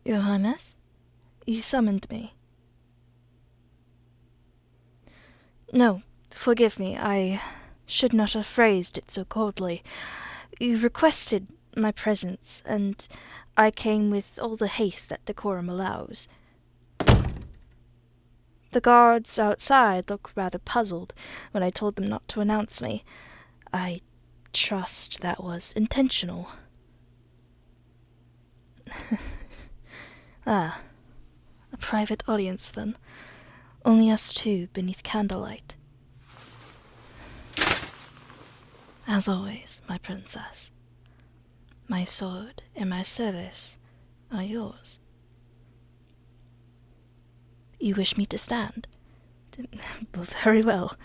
Your Highness, you summoned me. No, forgive me, I should not have phrased it so coldly. You requested my presence, and I came with all the haste that decorum allows. The guards outside look rather puzzled when I told them not to announce me. I trust that was intentional. Ah, a private audience then. Only us two beneath candlelight. As always, my princess. My sword and my service are yours. You wish me to stand? Well, very well.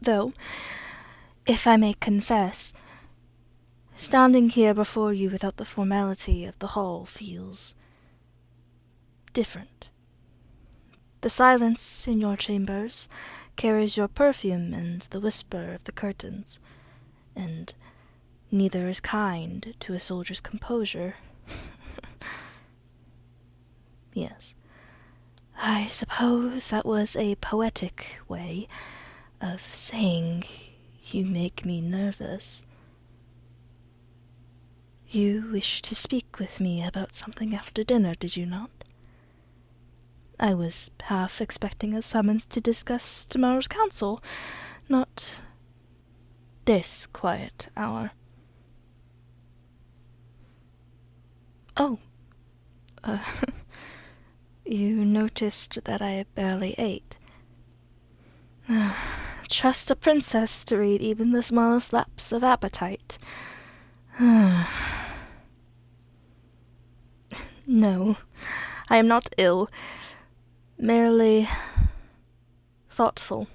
Though, if I may confess, standing here before you without the formality of the hall feels different. The silence in your chambers carries your perfume and the whisper of the curtains, and neither is kind to a soldier's composure. Yes, I suppose that was a poetic way of saying you make me nervous. You wished to speak with me about something after dinner, did you not? I was half expecting a summons to discuss tomorrow's council, not this quiet hour. Oh, you noticed that I barely ate. Trust a princess to read even the smallest lapse of appetite. No, I am not ill. Merely thoughtful.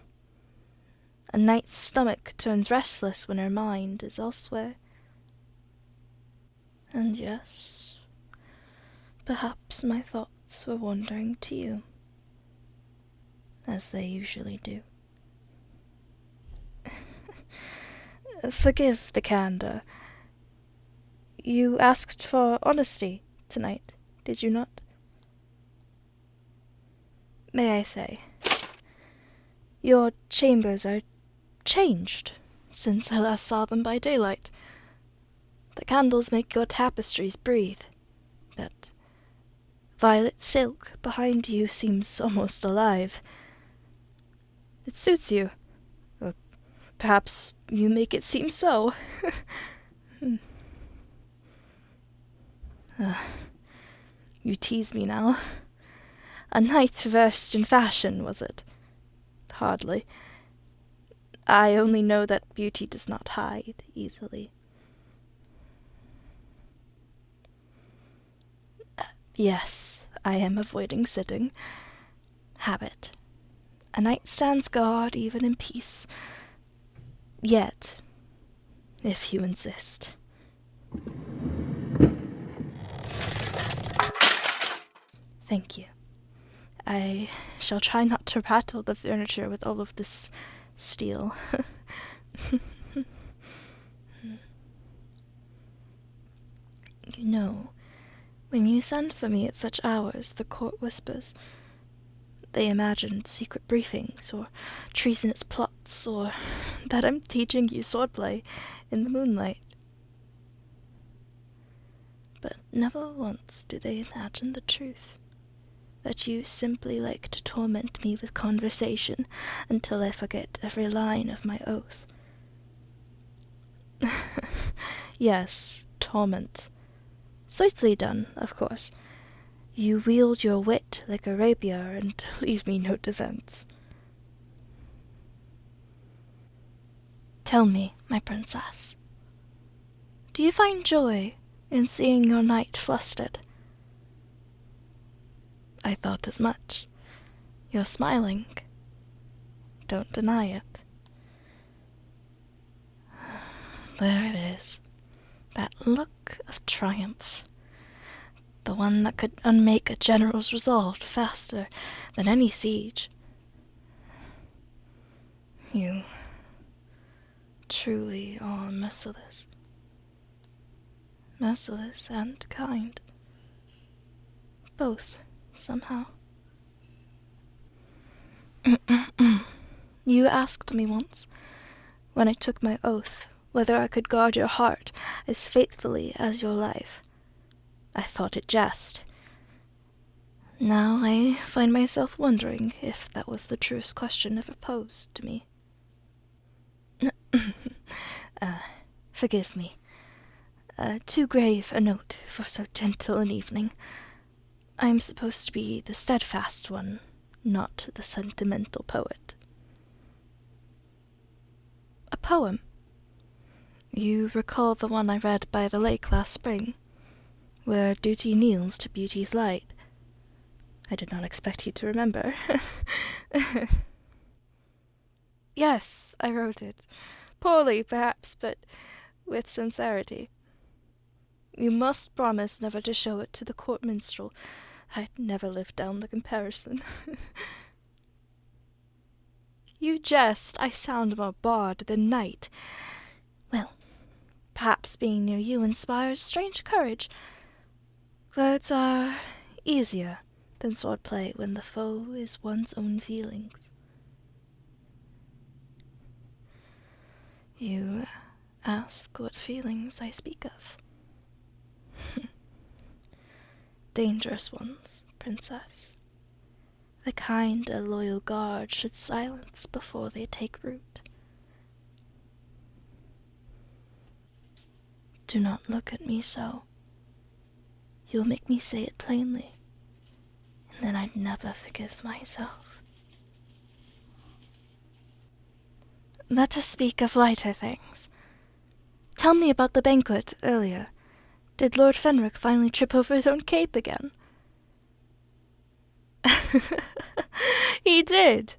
A knight's stomach turns restless when her mind is elsewhere. And yes, perhaps my thoughts were wandering to you, as they usually do. Forgive the candor. You asked for honesty tonight, did you not? May I say, your chambers are changed since I last saw them by daylight. The candles make your tapestries breathe. That violet silk behind you seems almost alive. It suits you. Or perhaps you make it seem so. You tease me now. A knight versed in fashion, was it? Hardly. I only know that beauty does not hide easily. Yes, I am avoiding sitting. Habit. A knight stands guard even in peace. Yet, if you insist. Thank you. I shall try not to rattle the furniture with all of this steel. You know, when you send for me at such hours, the court whispers. They imagined secret briefings, or treasonous plots, or that I'm teaching you swordplay in the moonlight. But never once do they imagine the truth. That you simply like to torment me with conversation until I forget every line of my oath. Yes, torment. Sweetly done, of course. You wield your wit like a rapier and leave me no defense. Tell me, my princess, do you find joy in seeing your knight flustered? I thought as much. You're smiling. Don't deny it. There it is. That look of triumph. The one that could unmake a general's resolve faster than any siege. You truly are merciless. Merciless and kind. Both, somehow. You asked me once, when I took my oath, whether I could guard your heart as faithfully as your life. I thought it jest. Now I find myself wondering if that was the truest question ever posed to me. Forgive me. Too grave a note for so gentle an evening. I am supposed to be the steadfast one, not the sentimental poet. A poem? You recall the one I read by the lake last spring, where duty kneels to beauty's light. I did not expect you to remember. Yes, I wrote it. Poorly, perhaps, but with sincerity. You must promise never to show it to the court minstrel. I'd never live down the comparison. You jest I sound more bard than knight. Well, perhaps being near you inspires strange courage. Words are easier than swordplay when the foe is one's own feelings. You ask what feelings I speak of. Dangerous ones, princess. The kind a loyal guard should silence before they take root. Do not look at me so. You'll make me say it plainly, and then I'd never forgive myself. Let us speak of lighter things. Tell me about the banquet earlier. Did Lord Fenric finally trip over his own cape again? He did.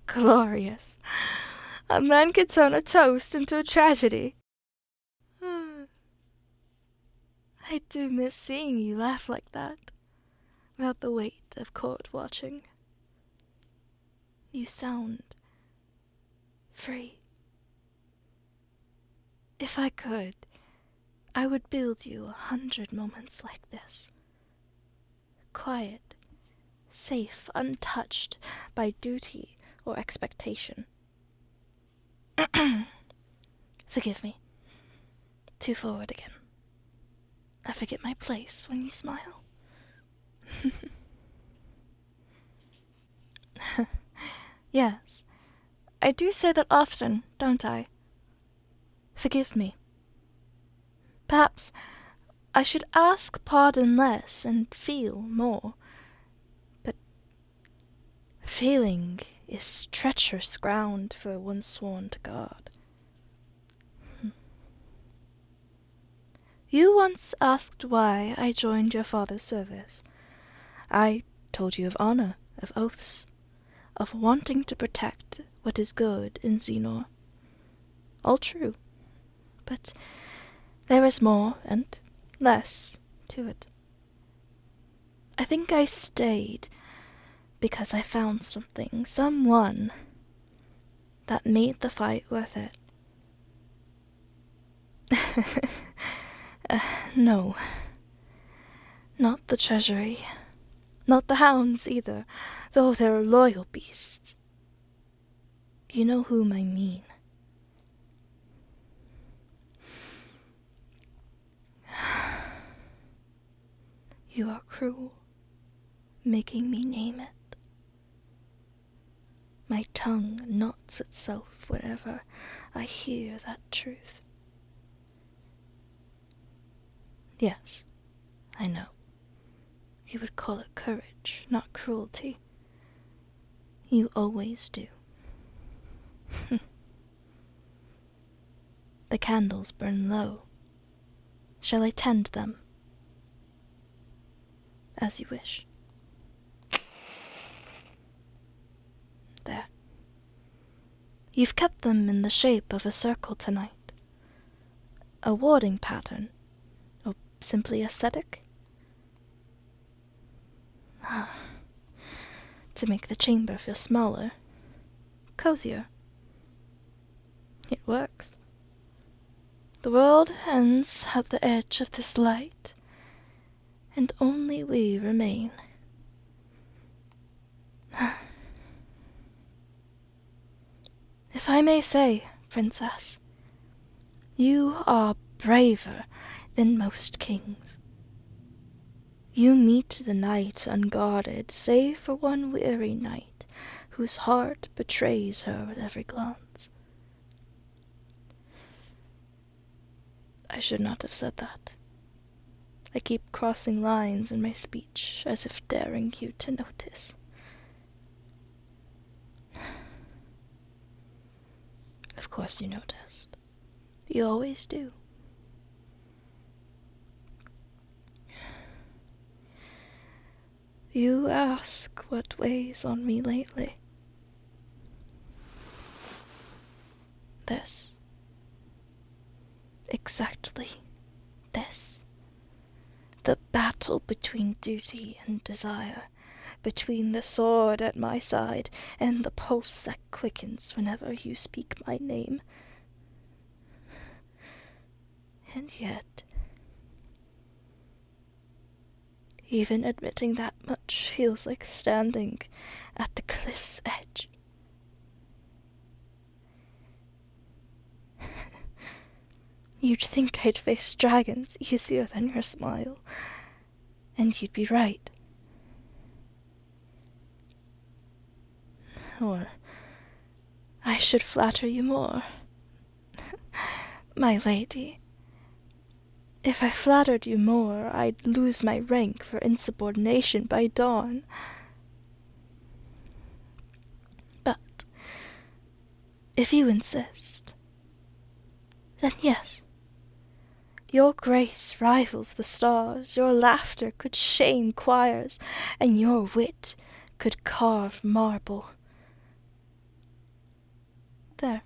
Glorious. A man could turn a toast into a tragedy. I do miss seeing you laugh like that, without the weight of court watching. You sound free. If I could, I would build you 100 moments like this. Quiet, safe, untouched by duty or expectation. Forgive me. Too forward again. I forget my place when you smile. Yes, I do say that often, don't I? Forgive me. Perhaps I should ask pardon less and feel more. But feeling is treacherous ground for one sworn to God. You once asked why I joined your father's service. I told you of honor, of oaths, of wanting to protect what is good in Xenor. All true, but there is more and less to it. I think I stayed because I found something, someone, that made the fight worth it. No. Not the treasury. Not the hounds, either, though they're loyal beasts. You know whom I mean. You are cruel, making me name it. My tongue knots itself whenever I hear that truth. Yes, I know. You would call it courage, not cruelty. You always do. The candles burn low. Shall I tend them? As you wish. There. You've kept them in the shape of a circle tonight. A warding pattern. Or simply aesthetic? To make the chamber feel smaller. Cozier. It works. The world ends at the edge of this light, and only we remain. If I may say, Princess, you are braver than most kings. You meet the night unguarded, save for one weary knight, whose heart betrays her with every glance. I should not have said that. I keep crossing lines in my speech, as if daring you to notice. Of course you noticed. You always do. You ask what weighs on me lately. This. Exactly this. The battle between duty and desire, between the sword at my side and the pulse that quickens whenever you speak my name. And yet, even admitting that much feels like standing at the cliff's edge. You'd think I'd face dragons easier than your smile, and you'd be right. Or I should flatter you more. My lady, if I flattered you more, I'd lose my rank for insubordination by dawn. But if you insist, then yes. Your grace rivals the stars, your laughter could shame choirs, and your wit could carve marble. There.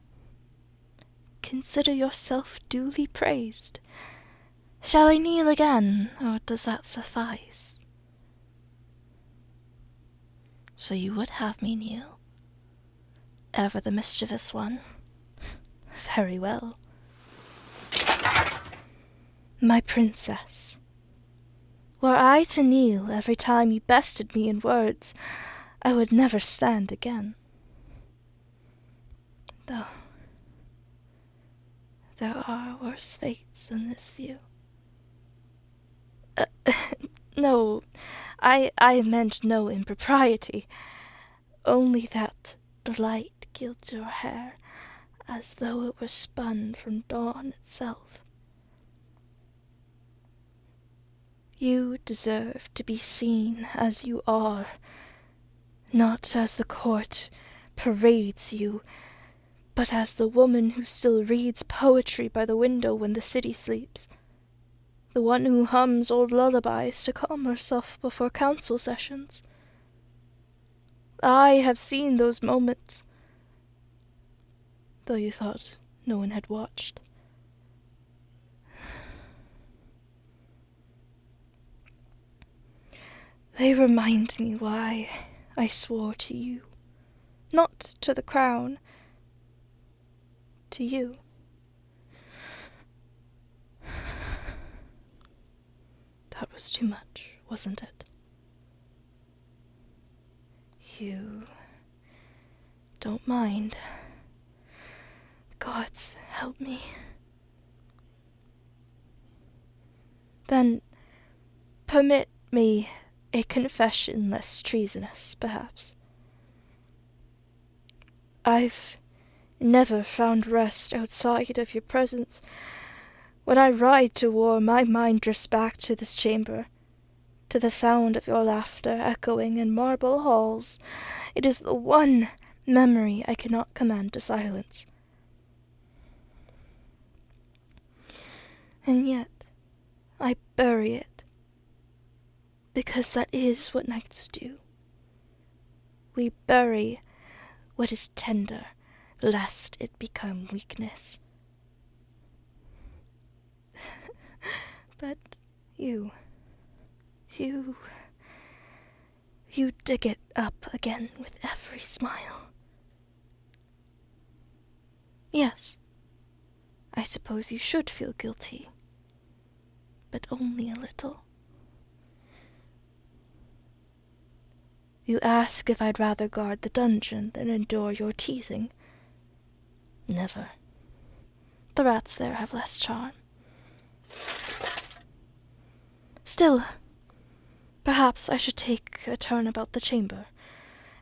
Consider yourself duly praised. Shall I kneel again, or does that suffice? So you would have me kneel? Ever the mischievous one? Very well. My princess, were I to kneel every time you bested me in words, I would never stand again. Though there are worse fates than this view. No, I meant no impropriety, only that the light gilds your hair as though it were spun from dawn itself. You deserve to be seen as you are, not as the court parades you, but as the woman who still reads poetry by the window when the city sleeps, the one who hums old lullabies to calm herself before council sessions. I have seen those moments, though you thought no one had watched. They remind me why I swore to you, not to the crown, to you. That was too much, wasn't it? You don't mind. Gods help me. Then permit me a confession less treasonous, perhaps. I've never found rest outside of your presence. When I ride to war, my mind drifts back to this chamber, to the sound of your laughter echoing in marble halls. It is the one memory I cannot command to silence. And yet, I bury it, because that is what knights do. We bury what is tender, lest it become weakness. But you dig it up again with every smile. Yes, I suppose you should feel guilty, but only a little. You ask if I'd rather guard the dungeon than endure your teasing. Never. The rats there have less charm. Still, perhaps I should take a turn about the chamber,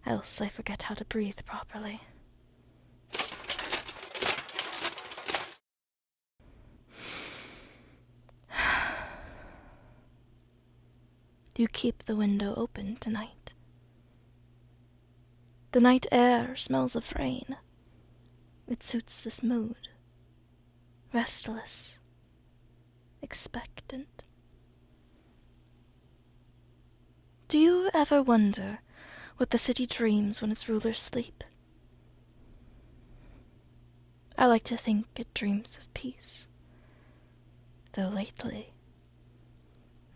else I forget how to breathe properly. You keep the window open tonight. The night air smells of rain. It suits this mood. Restless, expectant. Do you ever wonder what the city dreams when its rulers sleep? I like to think it dreams of peace, though lately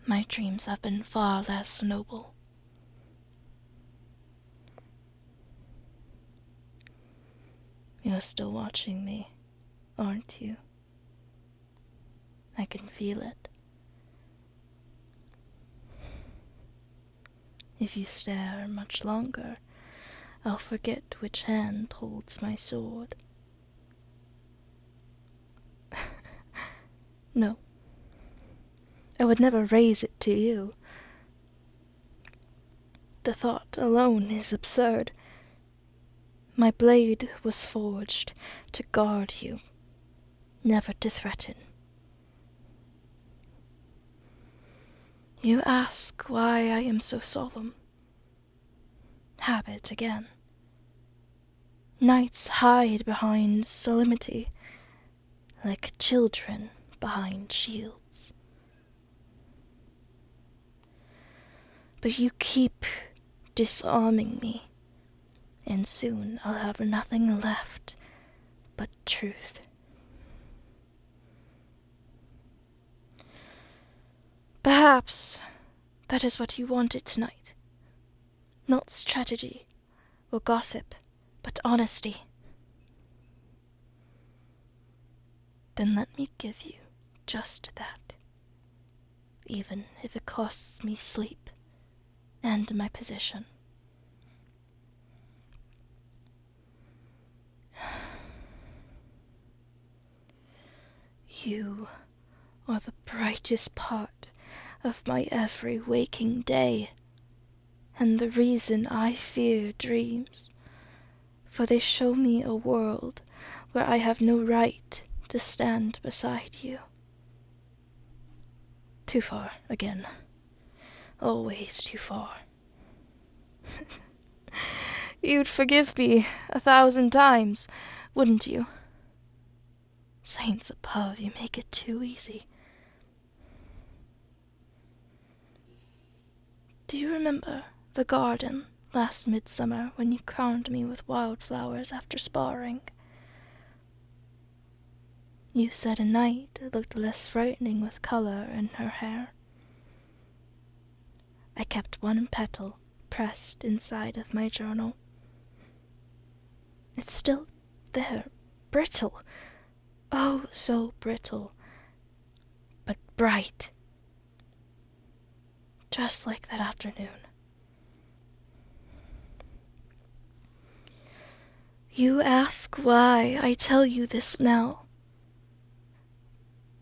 my dreams have been far less noble. You're still watching me, aren't you? I can feel it. If you stare much longer, I'll forget which hand holds my sword. No, I would never raise it to you. The thought alone is absurd. My blade was forged to guard you, never to threaten. You ask why I am so solemn. Habit again. Knights hide behind solemnity, like children behind shields. But you keep disarming me, and soon I'll have nothing left but truth. Perhaps that is what you wanted tonight. Not strategy or gossip, but honesty. Then let me give you just that, even if it costs me sleep and my position. You are the brightest part of my every waking day, and the reason I fear dreams, for they show me a world where I have no right to stand beside you. Too far again. Always too far. You'd forgive me 1,000 times, wouldn't you? Saints above, you make it too easy. Do you remember the garden last midsummer when you crowned me with wildflowers after sparring? You said a night looked less frightening with color in her hair. I kept one petal pressed inside of my journal. It's still there, brittle. Oh, so brittle, but bright. Just like that afternoon. You ask why I tell you this now.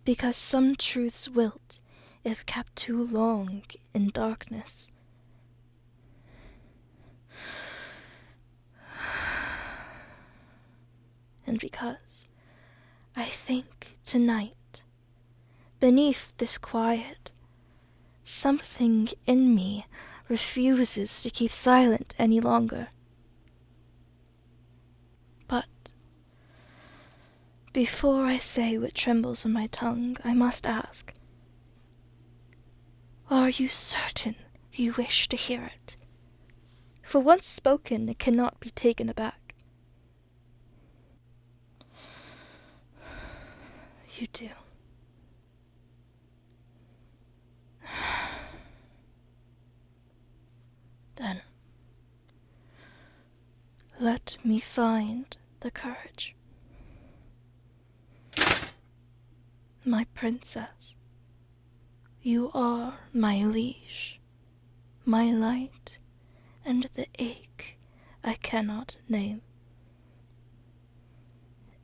Because some truths wilt if kept too long in darkness. And because I think tonight, beneath this quiet, something in me refuses to keep silent any longer. But before I say what trembles on my tongue, I must ask, are you certain you wish to hear it? For once spoken, it cannot be taken aback. You do. Then, let me find the courage. My princess, you are my leash, my light, and the ache I cannot name.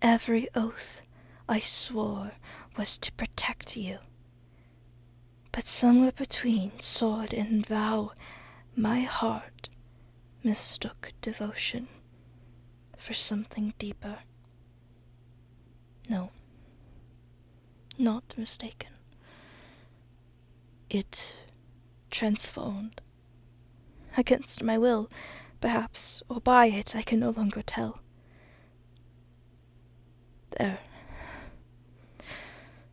Every oath I swore was to protect you, but somewhere between sword and vow, my heart mistook devotion for something deeper. No, not mistaken. It transformed. Against my will, perhaps, or by it, I can no longer tell. There.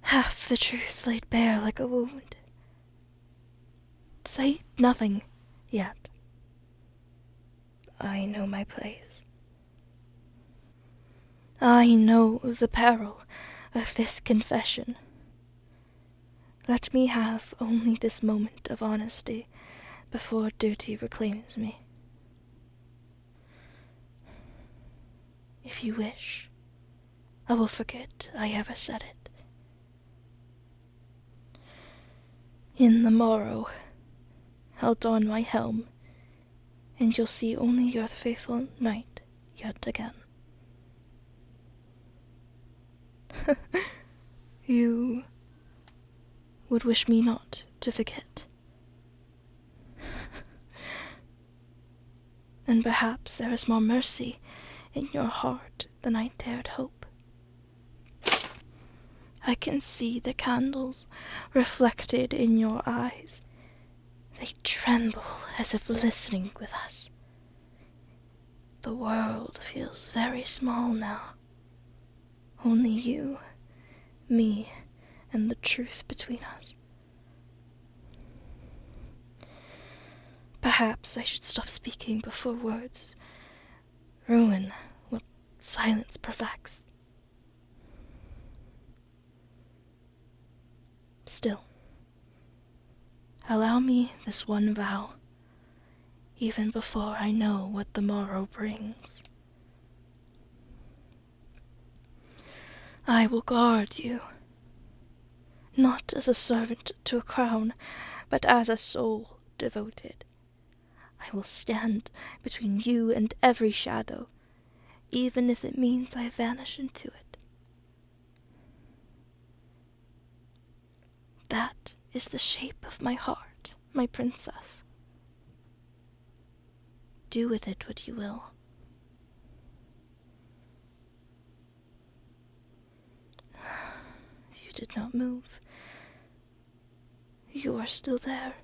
Half the truth laid bare like a wound. Say nothing yet. I know my place. I know the peril of this confession. Let me have only this moment of honesty before duty reclaims me. If you wish, I will forget I ever said it. In the morrow, I'll don my helm, and you'll see only your faithful knight yet again. You would wish me not to forget. And perhaps there is more mercy in your heart than I dared hope. I can see the candles reflected in your eyes. They tremble as if listening with us. The world feels very small now. Only you, me, and the truth between us. Perhaps I should stop speaking before words ruin what silence perfects. Still, allow me this one vow, even before I know what the morrow brings. I will guard you, not as a servant to a crown, but as a soul devoted. I will stand between you and every shadow, even if it means I vanish into it. That is the shape of my heart, my princess. Do with it what you will. You did not move. You are still there,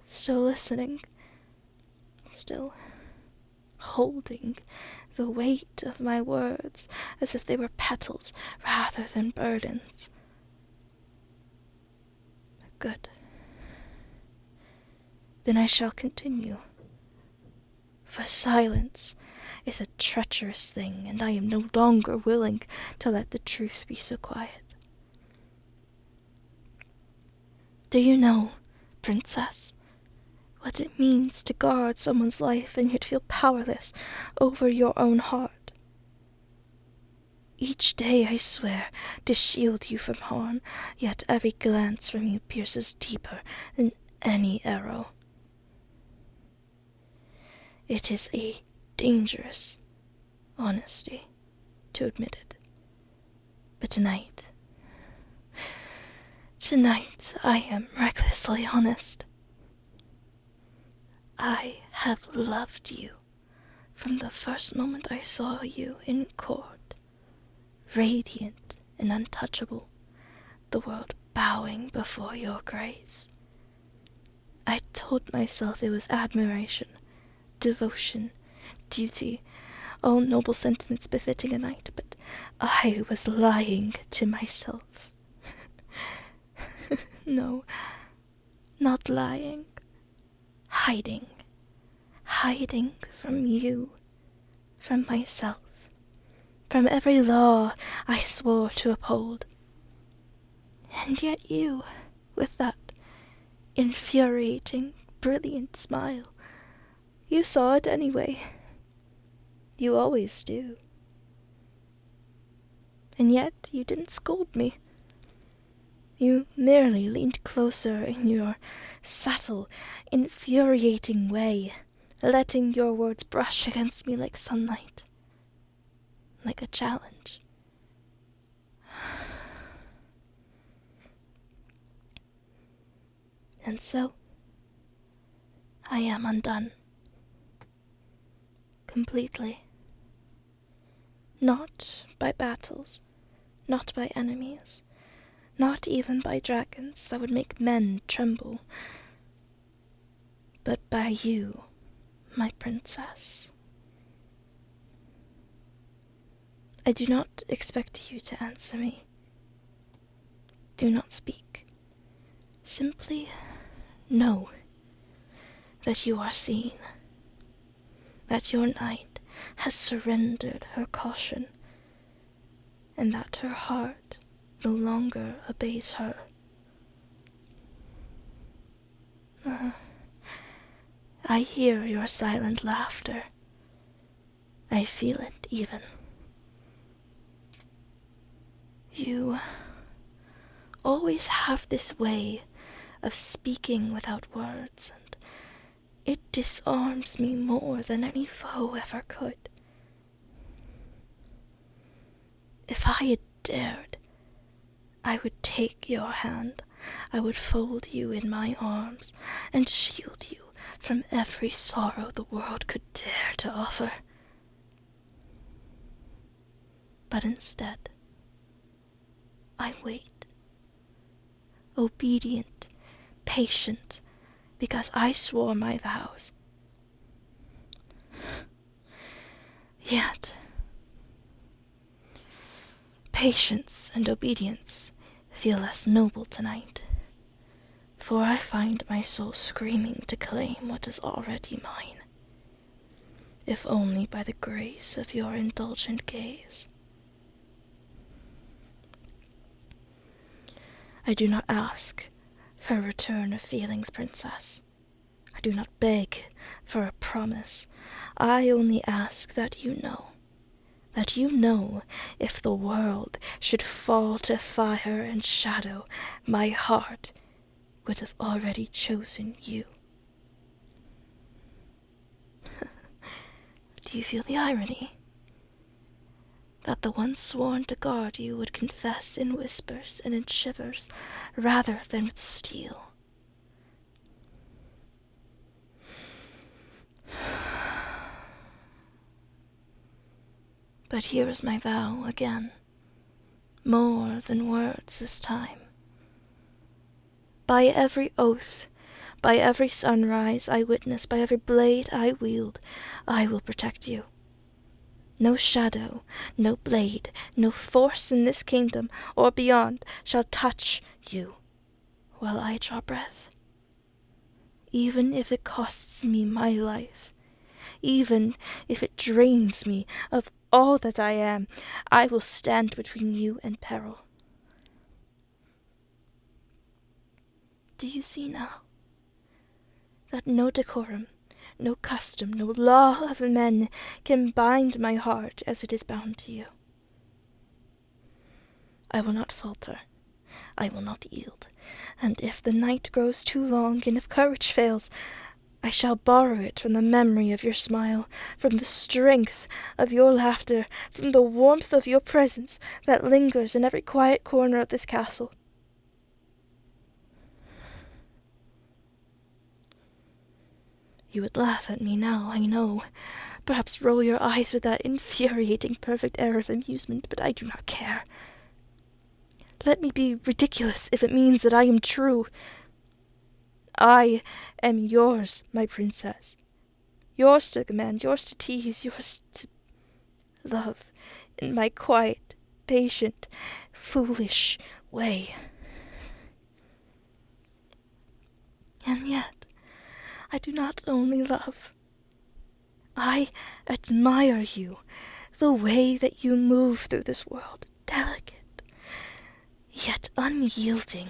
still listening, still holding the weight of my words as if they were petals rather than burdens. Good. Then I shall continue. For silence is a treacherous thing, and I am no longer willing to let the truth be so quiet. Do you know, princess, what it means to guard someone's life and yet feel powerless over your own heart? Each day I swear to shield you from harm, yet every glance from you pierces deeper than any arrow. It is a dangerous honesty to admit it. But tonight I am recklessly honest. I have loved you from the first moment I saw you in court. Radiant and untouchable, the world bowing before your grace. I told myself it was admiration, devotion, duty, all noble sentiments befitting a knight, but I was lying to myself. No, not lying. Hiding from you, from myself, from every law I swore to uphold. And yet you, with that infuriating, brilliant smile, you saw it anyway. You always do. And yet you didn't scold me. You merely leaned closer in your subtle, infuriating way, letting your words brush against me like sunlight, like a challenge. And so, I am undone. Completely. Not by battles, not by enemies, not even by dragons that would make men tremble, but by you, my princess. I do not expect you to answer me. Do not speak. Simply know that you are seen, that your knight has surrendered her caution, and that her heart no longer obeys her. I hear your silent laughter. I feel it even. You always have this way of speaking without words, and it disarms me more than any foe ever could. If I had dared, I would take your hand, I would fold you in my arms, and shield you from every sorrow the world could dare to offer. But instead, I wait, obedient, patient, because I swore my vows. Yet, patience and obedience feel less noble tonight, for I find my soul screaming to claim what is already mine, if only by the grace of your indulgent gaze. I do not ask for a return of feelings, princess. I do not beg for a promise. I only ask that you know if the world should fall to fire and shadow, my heart would have already chosen you. Do you feel the irony? That the one sworn to guard you would confess in whispers and in shivers, rather than with steel. But here is my vow again, more than words this time. By every oath, by every sunrise I witness, by every blade I wield, I will protect you. No shadow, no blade, no force in this kingdom or beyond shall touch you while I draw breath. Even if it costs me my life, even if it drains me of all that I am, I will stand between you and peril. Do you see now that no decorum, no custom, no law of men can bind my heart as it is bound to you? I will not falter, I will not yield, and if the night grows too long, and if courage fails, I shall borrow it from the memory of your smile, from the strength of your laughter, from the warmth of your presence that lingers in every quiet corner of this castle. You would laugh at me now, I know, perhaps roll your eyes with that infuriating perfect air of amusement, but I do not care. Let me be ridiculous if it means that I am true. I am yours, my princess. Yours to command, yours to tease, yours to love, in my quiet, patient, foolish way. And yet, I do not only love. I admire you, the way that you move through this world, delicate, yet unyielding,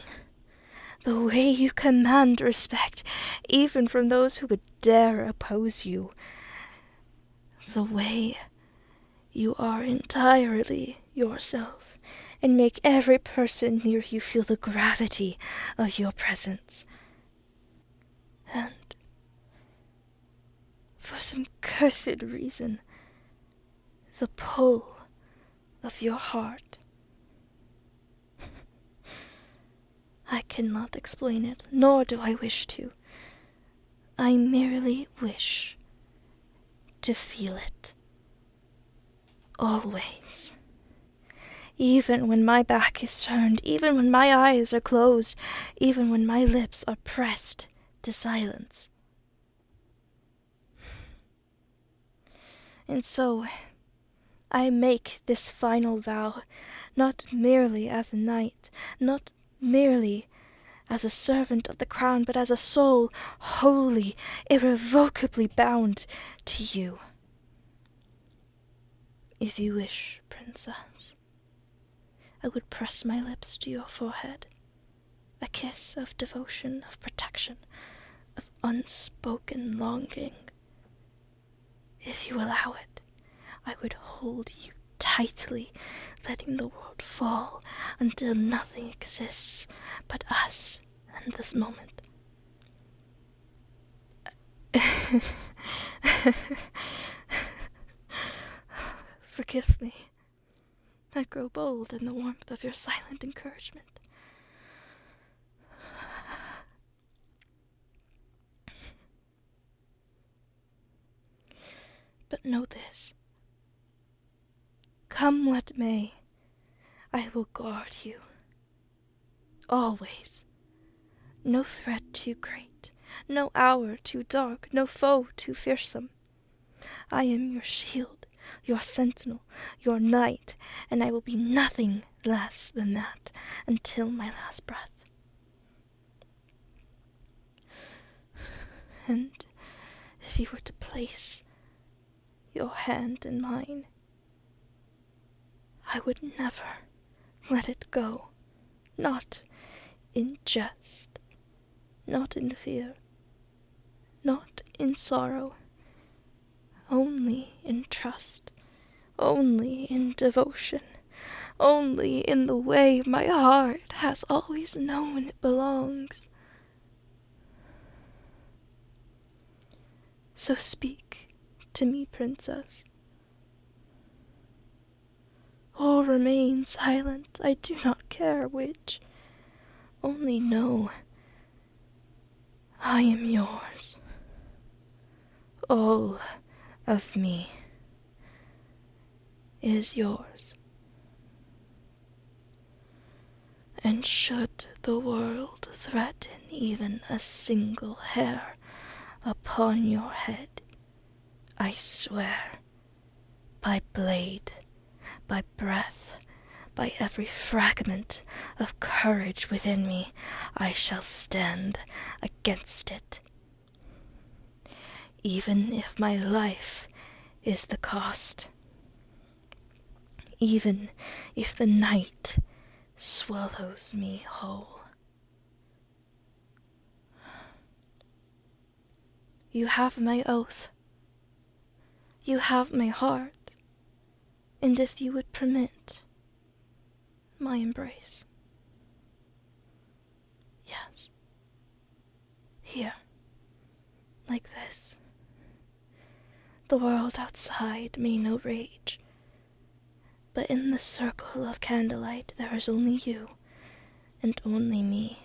the way you command respect, even from those who would dare oppose you, the way you are entirely yourself, and make every person near you feel the gravity of your presence. And for some cursed reason, the pull of your heart. I cannot explain it, nor do I wish to. I merely wish to feel it. Always. Even when my back is turned, even when my eyes are closed, even when my lips are pressed to silence. And so, I make this final vow, not merely as a knight, not merely as a servant of the crown, but as a soul wholly, irrevocably bound to you. If you wish, princess, I would press my lips to your forehead, a kiss of devotion, of protection, of unspoken longing. If you allow it, I would hold you tightly, letting the world fall until nothing exists but us and this moment. Forgive me. I grow bold in the warmth of your silent encouragement. But know this. Come what may, I will guard you. Always. No threat too great, no hour too dark, no foe too fearsome. I am your shield, your sentinel, your knight, and I will be nothing less than that until my last breath. And if you were to place your hand in mine, I would never let it go, not in jest, not in fear, not in sorrow, only in trust, only in devotion, only in the way my heart has always known it belongs. So speak to me, princess, or remain silent, I do not care which. Only know I am yours. All of me is yours. And should the world threaten even a single hair upon your head, I swear, by blade, by breath, by every fragment of courage within me, I shall stand against it. Even if my life is the cost. Even if the night swallows me whole. You have my oath. You have my heart. And if you would permit my embrace. Yes. Here. Like this. The world outside may know rage. But in the circle of candlelight there is only you, and only me.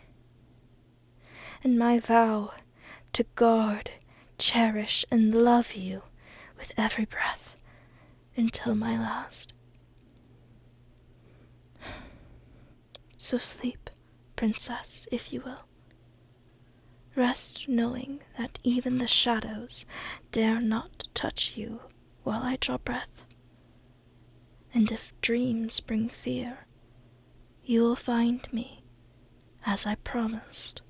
And my vow to guard, cherish, and love you with every breath until my last. So sleep, princess, if you will. Rest knowing that even the shadows dare not touch you while I draw breath. And if dreams bring fear, you will find me, as I promised,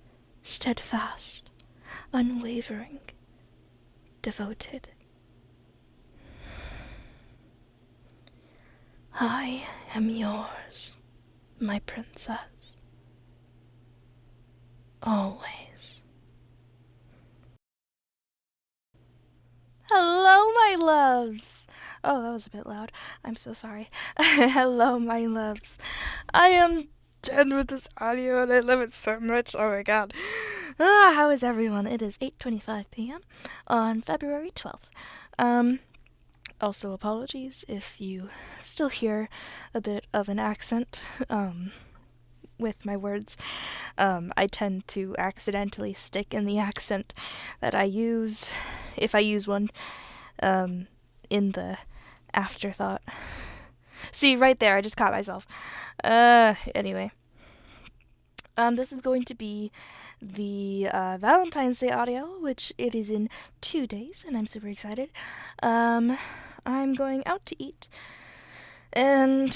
steadfast, unwavering, devoted. I am yours, my princess, always. Hello, my loves! Oh, that was a bit loud. I'm so sorry. Hello, my loves. I am done with this audio and I love it so much. Oh my god. How is everyone? It is 8:25 p.m. on February 12th. Also apologies if you still hear a bit of an accent, with my words. I tend to accidentally stick in the accent that I use, if I use one, in the afterthought. See, right there, I just caught myself. Anyway. This is going to be the Valentine's Day audio, which it is in 2 days, and I'm super excited. I'm going out to eat, and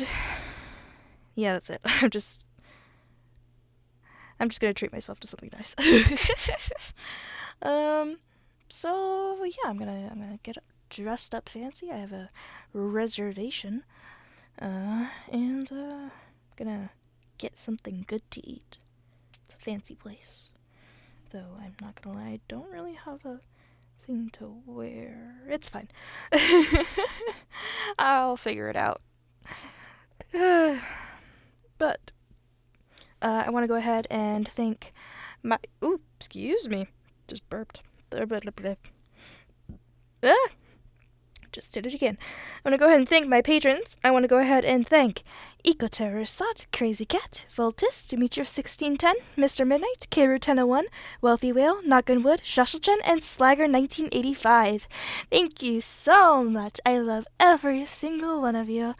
yeah, that's it. I'm just gonna treat myself to something nice. So yeah, I'm gonna get dressed up fancy. I have a reservation, and gonna get something good to eat. It's a fancy place, though I'm not gonna lie, I don't really have a thing to wear. It's fine. I'll figure it out. But I want to go ahead and thank my... Ooh, excuse me. Just burped. Just did it again. I want to go ahead and thank my patrons. I want to go ahead and thank EcoTerrorsot, Crazy Cat, Voltis, Demetrius1610, Mr. Midnight, Kiru1001, Wealthy Whale, Knockinwood, Shushelchen, and Slagger1985. Thank you so much. I love every single one of you.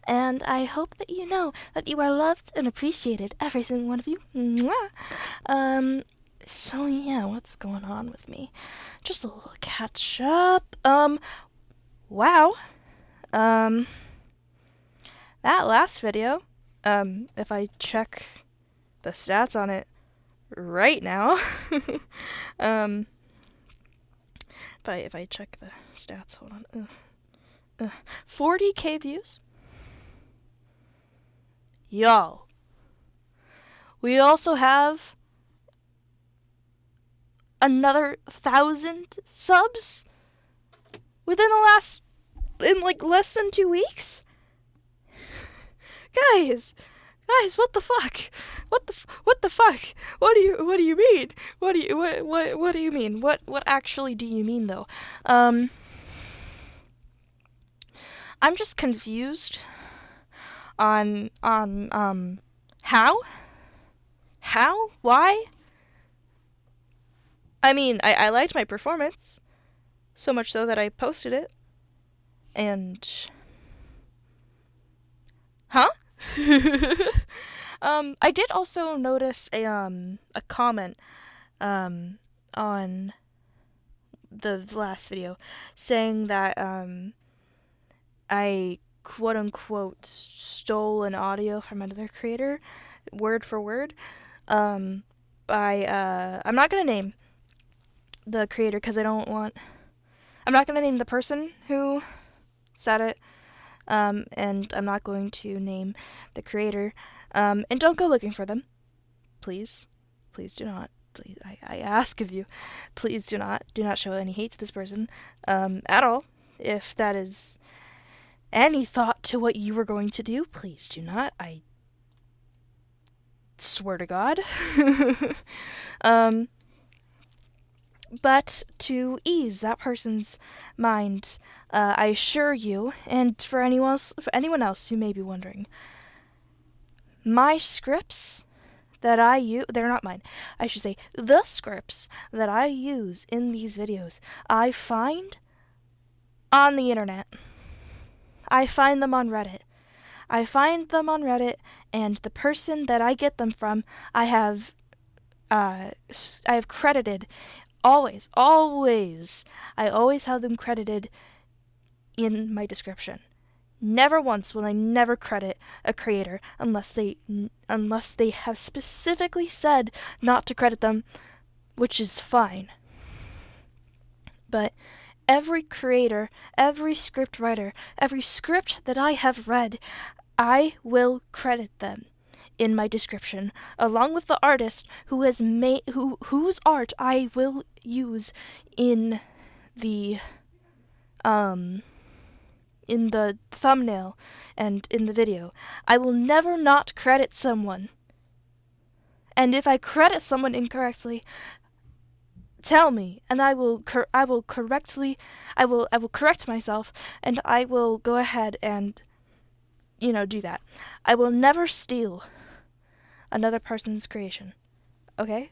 And I hope that you know that you are loved and appreciated, every single one of you. Mwah. So yeah, what's going on with me? Just a little catch up. Wow. That last video, if I check the stats on it right now, if I check the stats, hold on, 40k views. Y'all. We also have another 1,000 subs within less than 2 weeks? Guys, what the fuck? What the fuck? What do you mean? What do you mean? What actually do you mean though? I'm just confused on how? Why? I mean, I liked my performance. So much so that I posted it. And... Huh? I did also notice a comment, on the last video, saying that, I quote-unquote stole an audio from another creator, word for word. I'm not gonna name the creator because I'm not going to name the person who said it, and I'm not going to name the creator, and don't go looking for them. Please do not. Please, I ask of you, please do not show any hate to this person, at all. If that is any thought to what you were going to do, please do not. I swear to God. But to ease that person's mind, I assure you, and for anyone else who may be wondering, my scripts that I use, they're not mine. I should say, the scripts that I use in these videos, I find on the internet. I find them on Reddit. And the person that I get them from, I have credited. Always. I always have them credited in my description. Never once will I never credit a creator unless they have specifically said not to credit them, which is fine. But every creator, every script writer, every script that I have read, I will credit them in my description, along with the artist who has whose art I will use in the in the thumbnail and in the video. I will never not credit someone. And if I credit someone incorrectly, tell me, and I will correct myself, and I will go ahead and, do that. I will never steal another person's creation. Okay?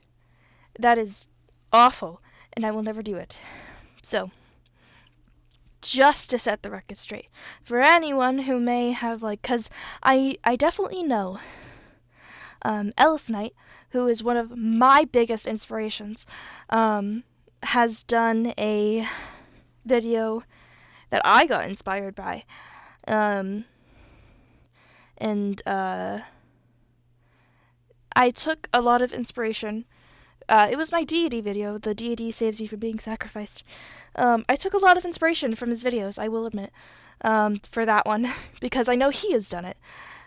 That is awful, and I will never do it. So, just to set the record straight, for anyone who may have, because I definitely know Ellis Knight, who is one of my biggest inspirations, has done a video that I got inspired by. And I took a lot of inspiration. It was my deity video, the deity saves you from being sacrificed. I took a lot of inspiration from his videos, I will admit, for that one, because I know he has done it.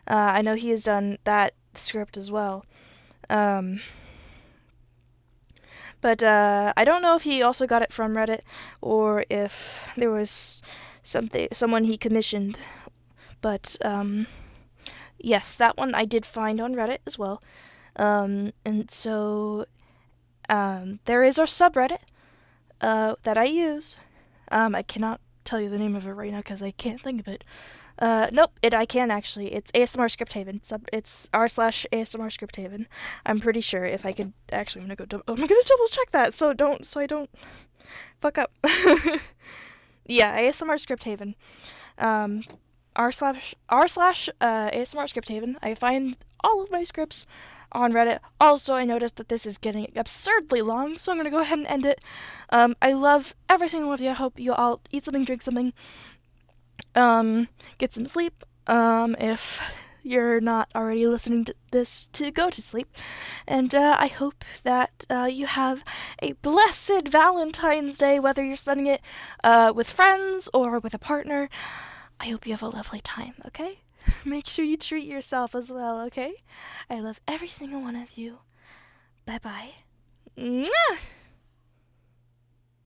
I know he has done that script as well. But I don't know if he also got it from Reddit, or if there was someone he commissioned. But yes, that one I did find on Reddit as well. And so there is our subreddit that I use. I cannot tell you the name of it right now because I can't think of it. Nope, I can actually. It's ASMR Script Haven. It's r/ASMR Script Haven. I'm pretty sure. If I could, actually, I'm gonna double check that so I don't fuck up. Yeah, ASMR Script Haven. r/ASMR Script Haven. I find all of my scripts on Reddit. Also, I noticed that this is getting absurdly long, so I'm gonna go ahead and end it. I love every single one of you. I hope you all eat something, drink something. Get some sleep, if you're not already listening to this to go to sleep, and, I hope that, you have a blessed Valentine's Day, whether you're spending it, with friends or with a partner. I hope you have a lovely time, okay? Make sure you treat yourself as well, okay? I love every single one of you. Bye-bye. Mwah!